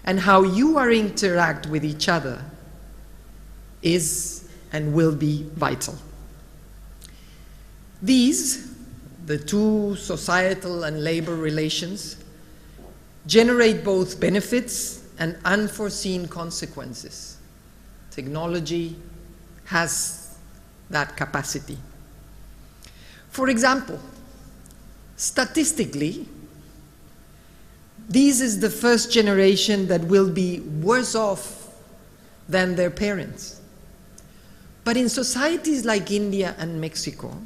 and how you are interact with each other is and will be vital. These, the two societal and labor relations, generate both benefits and unforeseen consequences. Technology has that capacity. For example, statistically, this is the first generation that will be worse off than their parents. But in societies like India and Mexico,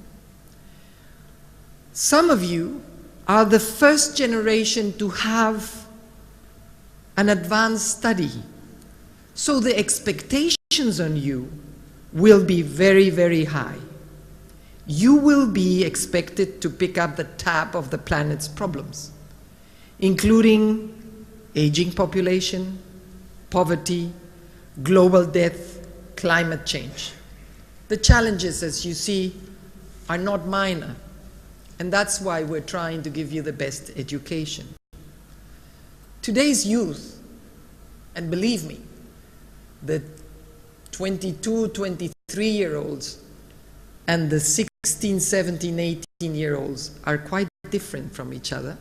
some of you are the first generation to have an advanced study. So the expectations on you will be very, very high. You will be expected to pick up the tab of the planet's problems, including aging population, poverty, global death, climate change. The challenges, as you see, are not minor, and that's why we're trying to give you the best education. Today's youth, and believe me, the 22, 23-year-olds and the 16, 17, 18-year-olds are quite different from each other,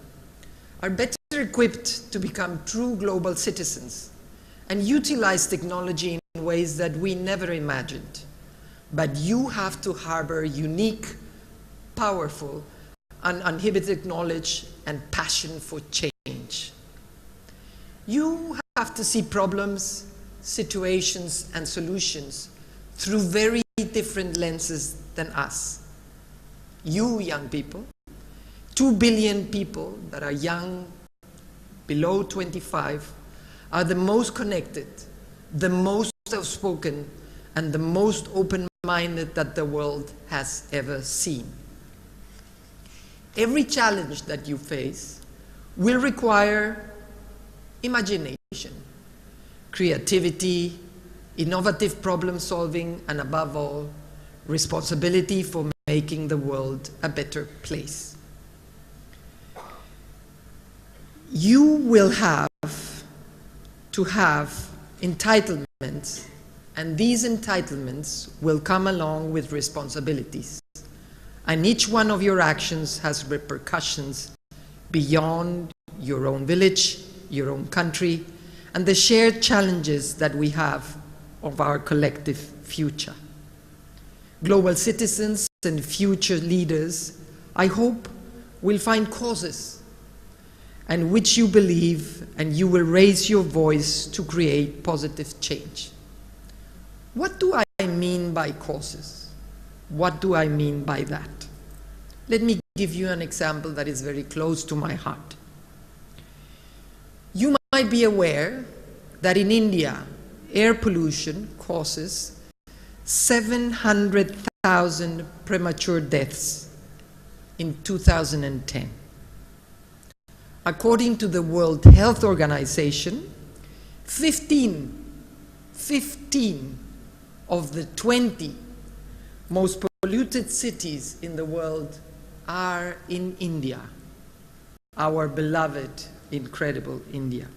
are better equipped to become true global citizens and utilize technology in ways that we never imagined. But you have to harbor unique, powerful, and uninhibited knowledge and passion for change. You have to see problems, situations, and solutions through very different lenses than us. You young people, 2 billion people that are young, below 25, are the most connected, the most outspoken, and the most open-minded that the world has ever seen. Every challenge that you face will require imagination, creativity, innovative problem solving, and above all, responsibility for making the world a better place. You will have to have entitlements, and these entitlements will come along with responsibilities. And each one of your actions has repercussions beyond your own village, your own country, and the shared challenges that we have of our collective future. Global citizens and future leaders, I hope, will find causes and which you believe, and you will raise your voice to create positive change. What do I mean by causes? What do I mean by that? Let me give you an example that is very close to my heart. You might be aware that in India, air pollution causes 700,000 premature deaths in 2010. According to the World Health Organization, 15 of the 20 most polluted cities in the world are in India, our beloved, incredible India.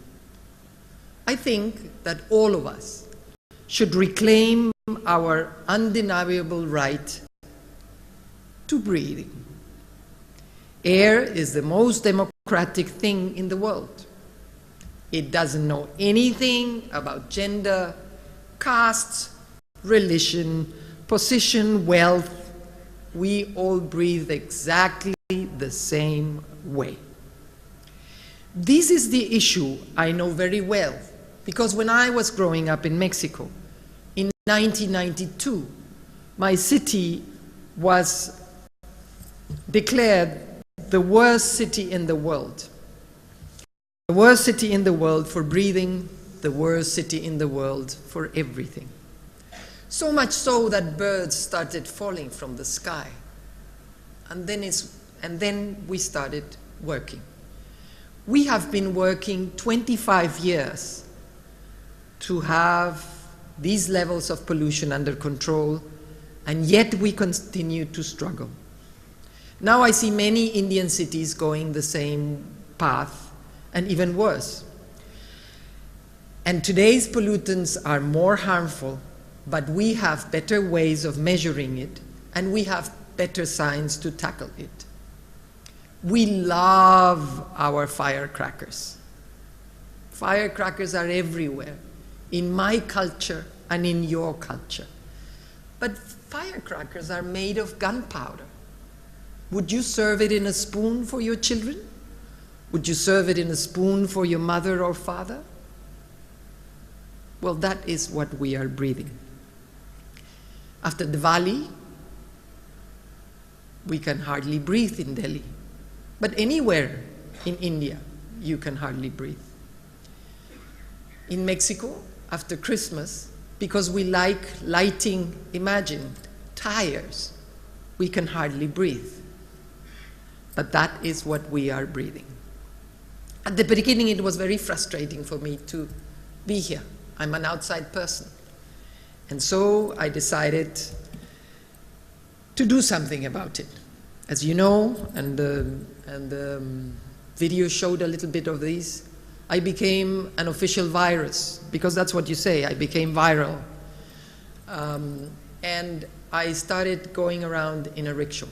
I think that all of us should reclaim our undeniable right to breathing. Air is the most democratic thing in the world. It doesn't know anything about gender, caste, religion, position, wealth. We all breathe exactly the same way. This is the issue I know very well, because when I was growing up in Mexico, in 1992, my city was declared the worst city in the world. The worst city in the world for breathing, the worst city in the world for everything. So much so that birds started falling from the sky. And then we started working. We have been working 25 years to have these levels of pollution under control, and yet we continue to struggle. Now I see many Indian cities going the same path, and even worse. And today's pollutants are more harmful, but we have better ways of measuring it, and we have better science to tackle it. We love our firecrackers. Firecrackers are everywhere, in my culture and in your culture. But firecrackers are made of gunpowder. Would you serve it in a spoon for your children? Would you serve it in a spoon for your mother or father? Well, that is what we are breathing. After Diwali, we can hardly breathe in Delhi. But anywhere in India, you can hardly breathe. In Mexico, after Christmas, because we like lighting, imagine, tires, we can hardly breathe. But that is what we are breathing. At the beginning, it was very frustrating for me to be here. I'm an outside person. And so I decided to do something about it. As you know, and the video showed a little bit of these, I became an official virus, because that's what you say, I became viral. And I started going around in a rickshaw.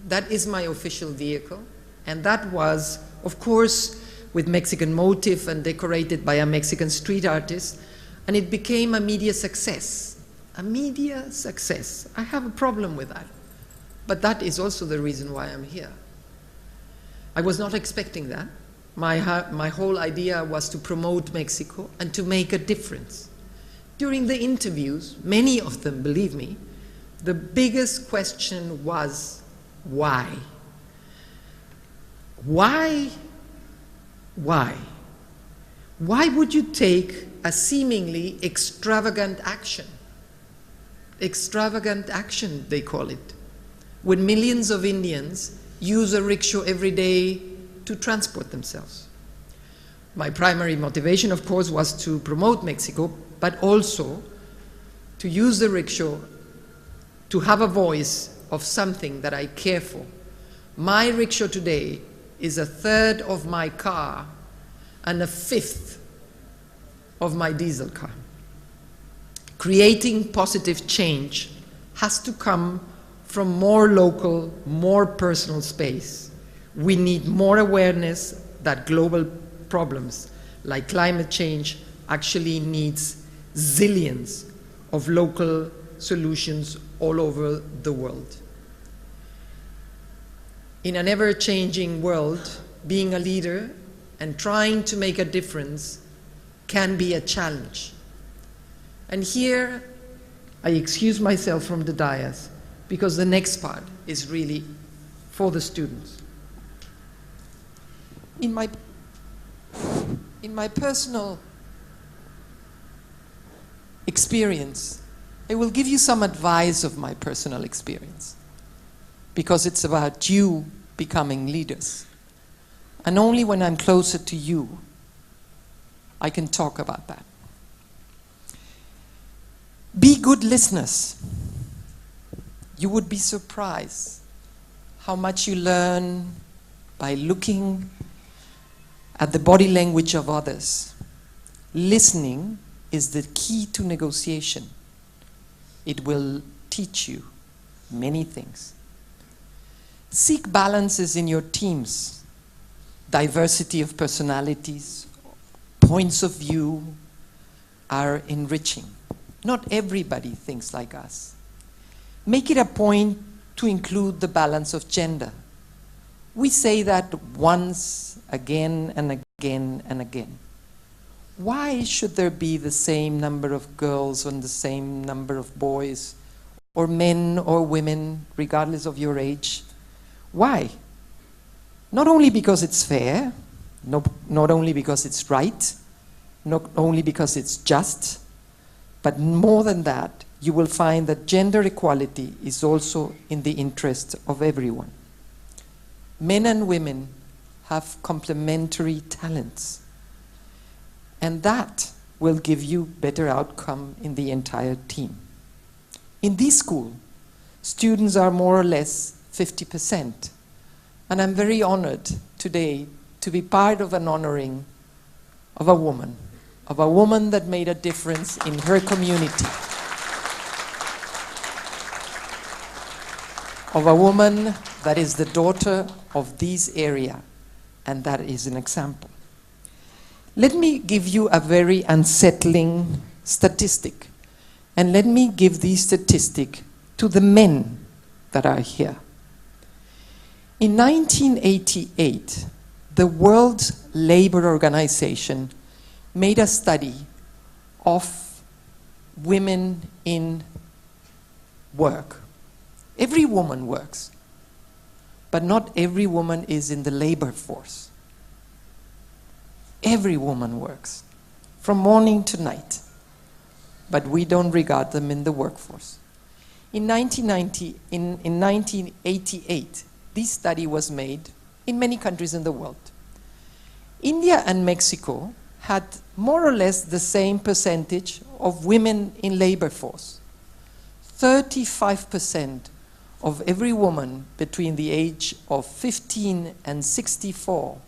That is my official vehicle, and that was, of course, with Mexican motif and decorated by a Mexican street artist, and it became a media success. A media success. I have a problem with that, but that is also the reason why I'm here. I was not expecting that. My whole idea was to promote Mexico and to make a difference. During the interviews, many of them, believe me, the biggest question was, why? Why? Why? Why would you take a seemingly extravagant action? Extravagant action, they call it, when millions of Indians use a rickshaw every day to transport themselves. My primary motivation, of course, was to promote Mexico, but also to use the rickshaw to have a voice of something that I care for. My rickshaw today is a third of my car and a fifth of my diesel car. Creating positive change has to come from more local, more personal space. We need more awareness that global problems like climate change actually needs zillions of local solutions all over the world. In an ever-changing world, being a leader and trying to make a difference can be a challenge. And here, I excuse myself from the dais because the next part is really for the students. In my personal experience, I will give you some advice of my personal experience, because it's about you becoming leaders. And only when I'm closer to you, I can talk about that. Be good listeners. You would be surprised how much you learn by looking at the body language of others. Listening is the key to negotiation. It will teach you many things. Seek balances in your teams. Diversity of personalities, points of view are enriching. Not everybody thinks like us. Make it a point to include the balance of gender. We say that once, again and again and again. Why should there be the same number of girls and the same number of boys, or men or women, regardless of your age? Why? Not only because it's fair, not only because it's right, not only because it's just, but more than that, you will find that gender equality is also in the interest of everyone. Men and women have complementary talents, and that will give you better outcome in the entire team. In this school, students are more or less 50%, and I'm very honored today to be part of an honoring of a woman, of a woman that made a difference in her community, of a woman that is the daughter of this area, and that is an example. Let me give you a very unsettling statistic, and let me give this statistic to the men that are here. In 1988, the World Labor Organization made a study of women in work. Every woman works, but not every woman is in the labor force. Every woman works, from morning to night, but we don't regard them in the workforce. In 1988, this study was made in many countries in the world. India and Mexico had more or less the same percentage of women in labor force. 35% of every woman between the age of 15 and 64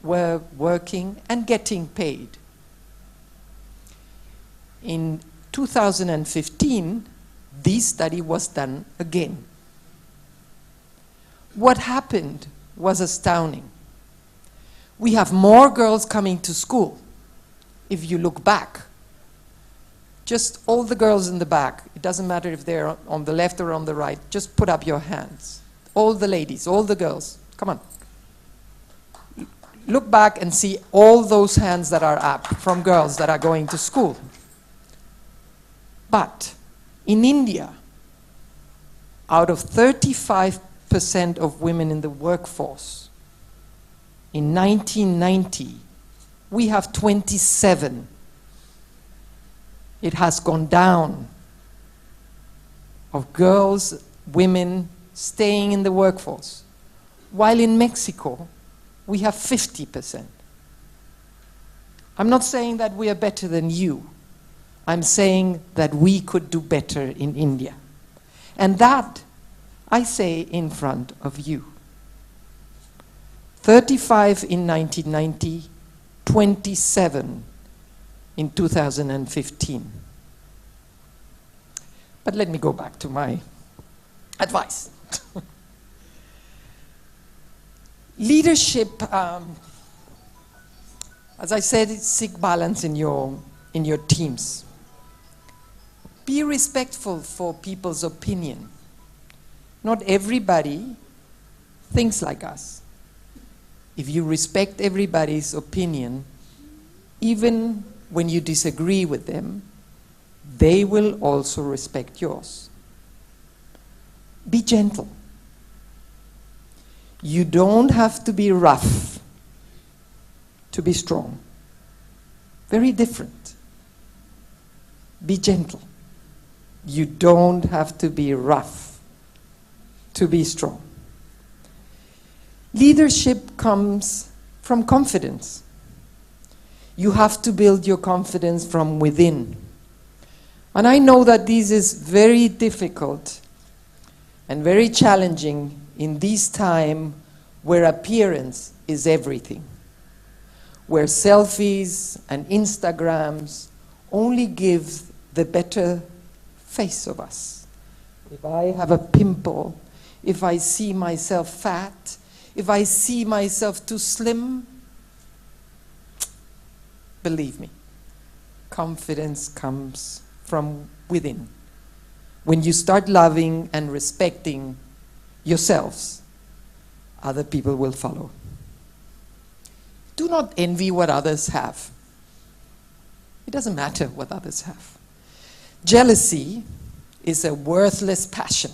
were working and getting paid. In 2015, this study was done again. What happened was astounding. We have more girls coming to school. If you look back, just all the girls in the back, it doesn't matter if they're on the left or on the right, just put up your hands. All the ladies, all the girls, come on. Look back and see all those hands that are up from girls that are going to school. But in India, out of 35% of women in the workforce, in 1990, we have 27. It has gone down of girls, women staying in the workforce, while in Mexico, we have 50%. I'm not saying that we are better than you. I'm saying that we could do better in India. And that, I say in front of you. 35 in 1990, 27 in 2015. But let me go back to my advice. Leadership, as I said, seek balance in your teams. Be respectful for people's opinion. Not everybody thinks like us. If you respect everybody's opinion, even when you disagree with them, they will also respect yours. Be gentle. You don't have to be rough to be strong. Very different. Be gentle. You don't have to be rough to be strong. Leadership comes from confidence. You have to build your confidence from within. And I know that this is very difficult and very challenging in this time where appearance is everything, where selfies and Instagrams only give the better face of us. If I have a pimple, if I see myself fat, if I see myself too slim, believe me, confidence comes from within. When you start loving and respecting yourselves, other people will follow. Do not envy what others have. It doesn't matter what others have. Jealousy is a worthless passion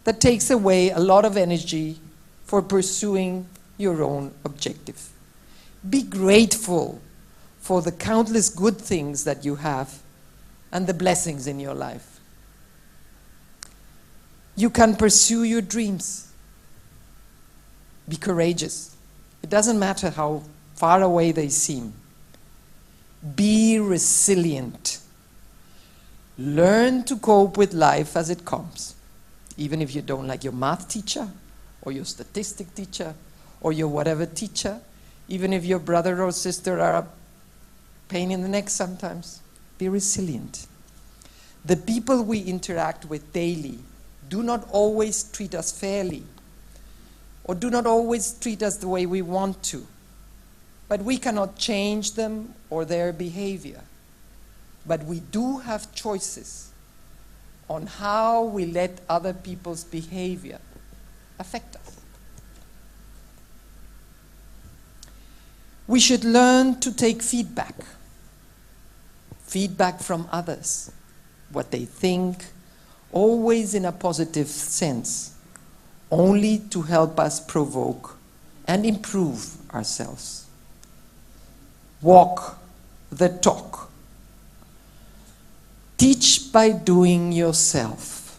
that takes away a lot of energy for pursuing your own objective. Be grateful for the countless good things that you have and the blessings in your life. You can pursue your dreams. Be courageous. It doesn't matter how far away they seem. Be resilient. Learn to cope with life as it comes. Even if you don't like your math teacher, or your statistic teacher, or your whatever teacher, even if your brother or sister are pain in the neck sometimes. Be resilient. The people we interact with daily do not always treat us fairly, or do not always treat us the way we want to. But we cannot change them or their behavior. But we do have choices on how we let other people's behavior affect us. We should learn to take feedback from others, what they think, always in a positive sense, only to help us provoke and improve ourselves. Walk the talk. Teach by doing yourself.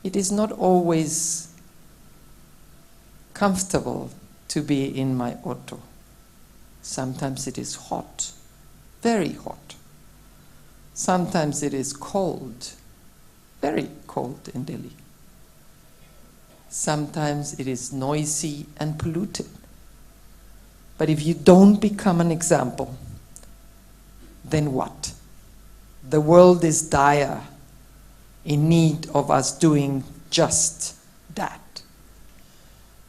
It is not always comfortable to be in my auto. Sometimes it is hot, very hot. Sometimes it is cold, very cold in Delhi. Sometimes it is noisy and polluted. But if you don't become an example, then what? The world is dire, in need of us doing just that.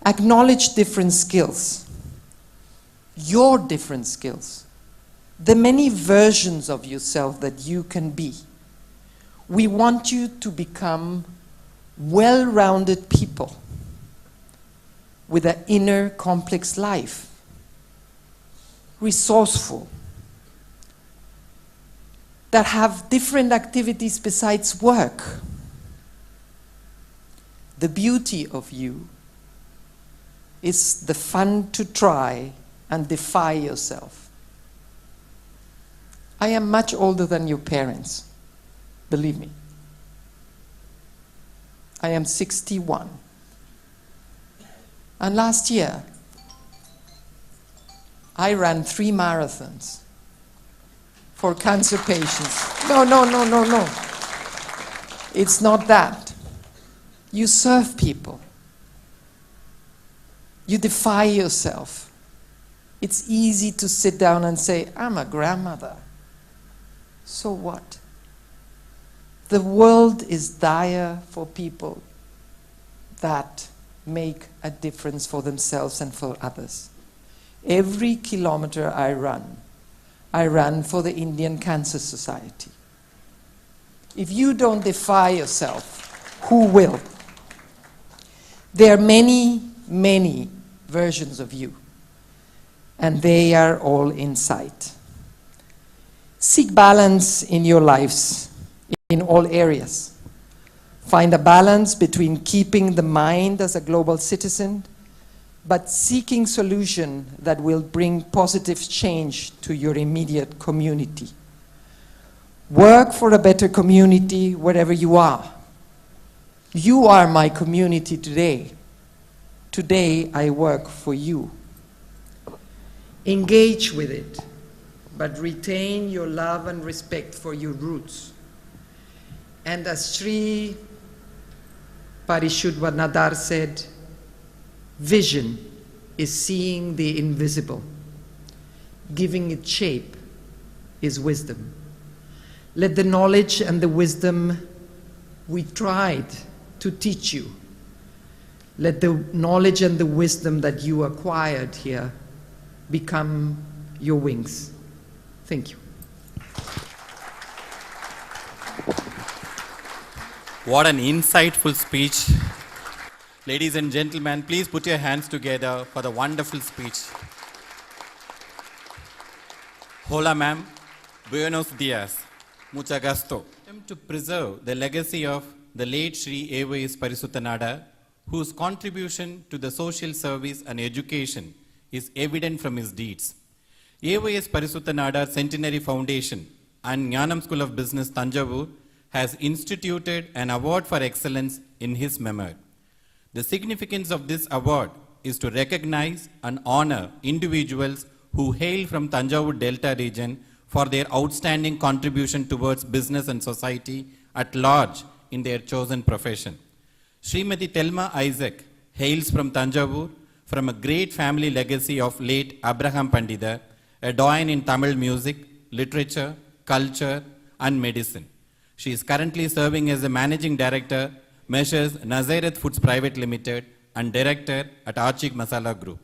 Acknowledge different skills, your different skills, the many versions of yourself that you can be. We want you to become well-rounded people with an inner complex life, resourceful, that have different activities besides work. The beauty of you is the fun to try and defy yourself. I am much older than your parents, believe me. I am 61. And last year, I ran 3 marathons for cancer patients. No. It's not that. You serve people. You defy yourself. It's easy to sit down and say, I'm a grandmother. So what? The world is dire for people that make a difference for themselves and for others. Every kilometer I ran for the Indian Cancer Society. If you don't defy yourself, who will? There are many, many versions of you, and they are all in sight. Seek balance in your lives, in all areas. Find a balance between keeping the mind as a global citizen, but seeking solutions that will bring positive change to your immediate community. Work for a better community wherever you are. You are my community today. Today I work for you. Engage with it, but retain your love and respect for your roots. And as Sri Parishudvanadar said, vision is seeing the invisible. Giving it shape is wisdom. Let the knowledge and the wisdom we tried to teach you, let the knowledge and the wisdom that you acquired here become your wings. Thank you. What an insightful speech. Ladies and gentlemen, please put your hands together for the wonderful speech. Hola, ma'am. Buenos dias. Mucho gusto. To preserve the legacy of the late Sri A.Y.S.P, whose contribution to the social service and education is evident from his deeds. A.Y.S.P Centenary Foundation and Gnanam School of Business, Tanjavur, has instituted an award for excellence in his memory. The significance of this award is to recognize and honor individuals who hail from Tanjavur Delta region for their outstanding contribution towards business and society at large in their chosen profession. Srimati Thelma Isaac hails from Tanjavur, from a great family legacy of late Abraham Pandita, a doyen in Tamil music, literature, culture, and medicine. She is currently serving as the Managing Director, Measures Nazareth Foods Private Limited, and Director at Achik Masala Group.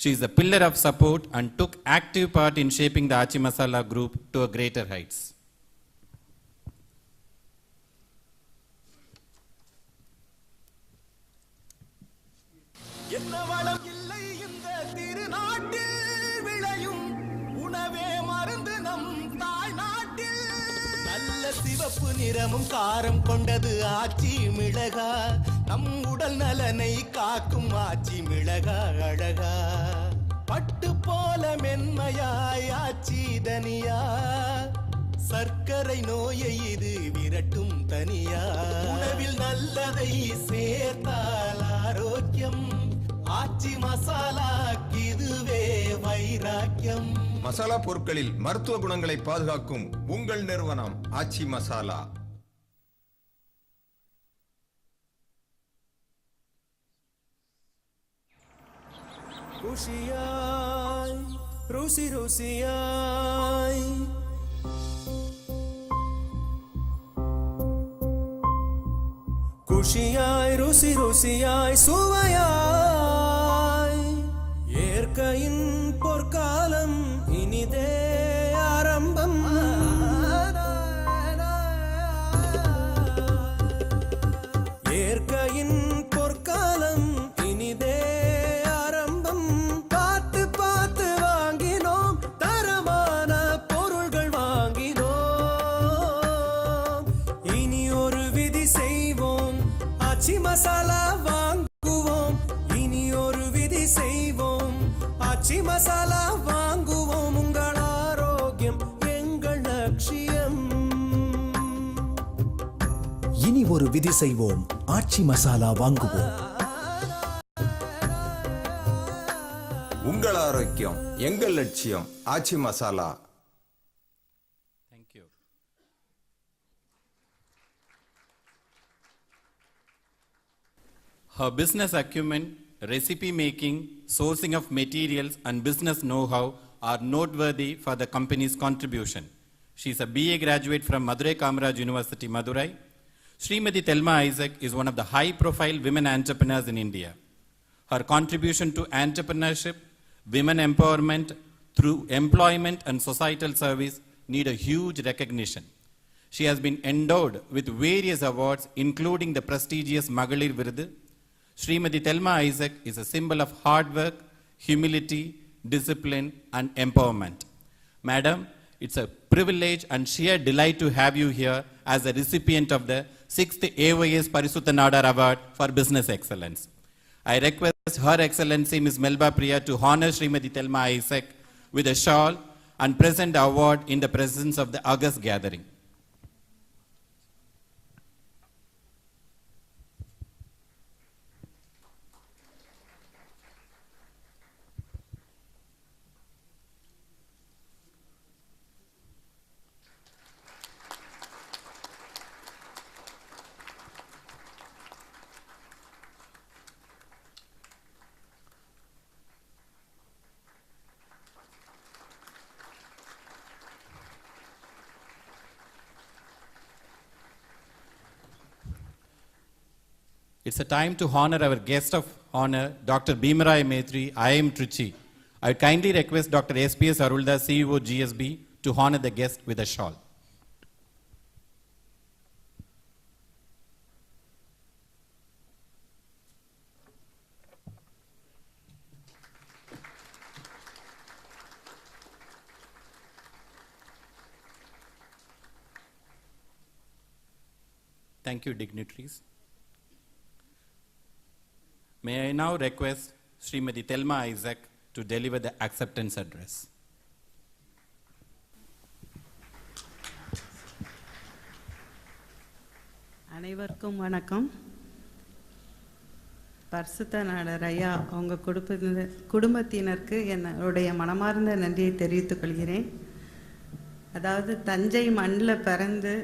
She is a pillar of support and took active part in shaping the Achik Masala Group to a greater heights. சிவப்பு நிறமும் காரம் கொண்டது ஆச்சி மிளகா நம் உடல் நலனை காக்கும் ஆச்சி மிளகா அழகா பட்டு போல மென்மையாய் ஆச்சி தனியா சர்க்கரை நோயை இது விரட்டும் தனியா உணவில் நல்லதை சேர்த்தால் ஆரோக்கியம் ஆச்சி மசாலா இதுவே வைராக்கியம் மசாலா பொருட்களில் மருத்துவ குணங்களை பாதுகாக்கும் உங்கள் நிறுவனம் ஆச்சி மசாலா. ருசியாய் ருசி ருசியாய் குஷியாய் ருசி ருசியாய் சுவையாய் ஏற்கையின் பொற்காலம் இனிதே ஆரம்பம் ஏற்கையின் பொற்காலம் இனிதே ஆரம்பம் பார்த்து பார்த்து வாங்கினோம் தரமான பொருள்கள் வாங்கினோம் இனி ஒரு விதி செய்வோம் ஆச்சி மசாலா வாங்குவோம் இனி ஒரு விதி செய்வோம் ஆச்சி மசாலா வாங்குவோம் உங்கள் ஆரோக்கியம் எங்கள் லட்சியம் இனி ஒரு விதி செய்வோம் ஆச்சி மசாலா வாங்குவோம் உங்கள் ஆரோக்கியம் எங்கள் லட்சியம் ஆச்சி masala. Thank you. Her business acumen, recipe making, sourcing of materials, and business know-how are noteworthy for the company's contribution. She is a BA graduate from Madurai Kamaraj University, Madurai. Srimati Thelma Isaac is one of the high-profile women entrepreneurs in India. Her contribution to entrepreneurship, women empowerment through employment and societal service need a huge recognition. She has been endowed with various awards, including the prestigious Magalir Virudu. Srimati Thelma Isaac is a symbol of hard work, humility, discipline, and empowerment. Madam, it's a privilege and sheer delight to have you here as a recipient of the 6th A.Y.S.P Award for Business Excellence. I request Her Excellency Ms. Melba Priya to honor Srimati Thelma Isaac with a shawl and present the award in the presence of the august gathering. It's a time to honor our guest of honor, Dr. Bhimarai Maitri, IIM Trichy. I kindly request Dr. S.P.S. Arulda, CEO GSB, to honor the guest with a shawl. Thank you, dignitaries. May I now request Srimati Thelma Isaac to deliver the acceptance address. அனைவருக்கும் வணக்கம். பரிசுத்த நாடர் ஐயா உங்கள் குடும்பத்தினருக்கு என்னுடைய மனமார்ந்த நன்றியை தெரிவித்துக் கொள்கிறேன். அதாவது தஞ்சை மண்ணில் பிறந்து